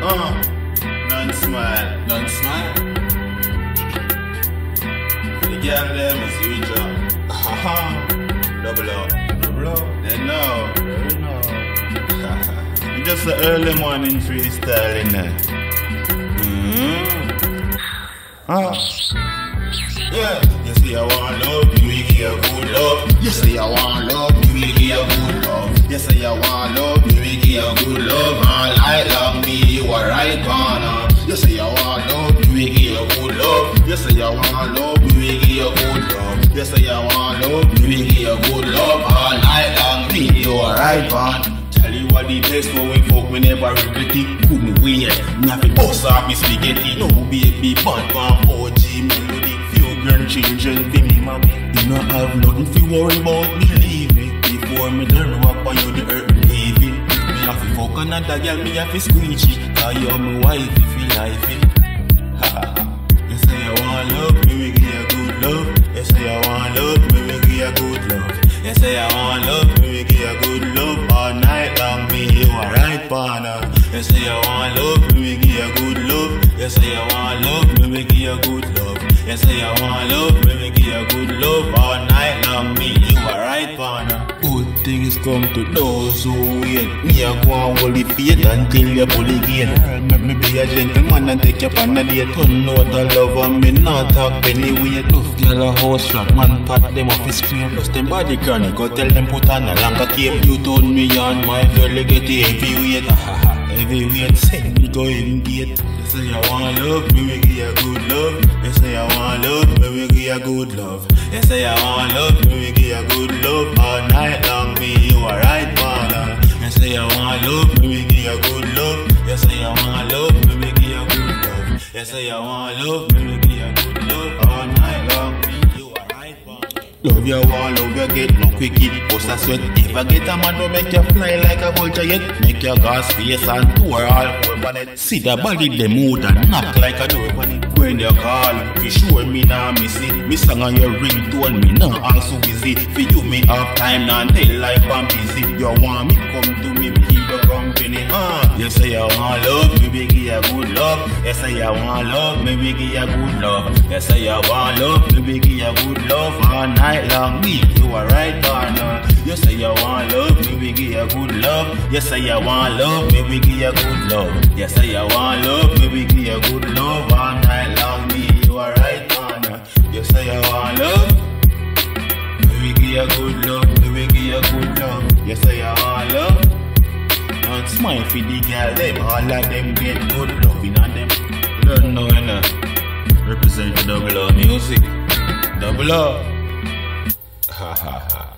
Nonsmile. Nonsmile. The girl them is usual. Doublo. They know. Just the early morning freestyle in there. Yeah. You say I want love, you will give a good love. You say I want love, you will give a good love. You say I want love, you will give a good love. All night long, me, you are right corner. You say I want love, you will give a good love. You say I want love, you will give a good love. You say I want love, you will give a good love. All night long, me, you are right corner. Tell you what the best for we fuck, we never regret it. Couldn't wait, me have to bust off me spaghetti. No baby, bad man, OG melody. Few grandchildren, for me, mommy. You don't have nothing to worry about, believe me. Before me learn what on you, the earth leaving. Me have to fuck another girl, me have to squeeze it. Cause you're my wife, if you like it. You say I want love, me we give you good love. You say I want love, me we give you good love. You say I want love, me we give you good love. All night long, me you are right partner. You say I want love, me we give you good love. You say I want love, me we give you good love. You say I want love, me we give you good love. All night long, me you are right partner. Good things come to those who wait. Me a go and hold the faith until you pull again. Make me be a gentleman and take you on a date. Turn out the love and me not talk anyway. Tough girl a house rat, man pat them off his screen. Plus them body chronic, go tell them put on a longer cape. You turn me on, my girl, you get the heavyweight. Heavyweight, send me going gate. You say I want love, me we give you good love. You say I want love, me we give you good love. You say I want love, me we give you good love. All night long, me you are right partner. You say I want love, me we give you good love. You say I want love, me we give you good love. You say I want love, me we give you good love. All night long, me you are right partner. Love you want, love you get no quickie, bust a sweat. If I get a man who make you fly like a vulture yet, make your gas face and tour all over it. See the body them mood and knock like a door on it. When you call, for sure me nah miss it. Me song on your ringtone, me nah also busy. For you me have time now tell like I'm busy. You want me come to me keep your company. You say I want love, me give you good love. You say I want love, me give you good love. You say I want love, me give you good love. All night long, me you are right partner. You say you want love, me we give you good love. You say you want love, me we give you good love. You say you want love, me we give you good love. All night long, me you are right partner. You say you want love, me we give you good love, me we give you good love. You say you want love, Nonsmile for the girl them. All of them get good loving on them. You don't know represent the doublo music. Doublo. Ha ha ha.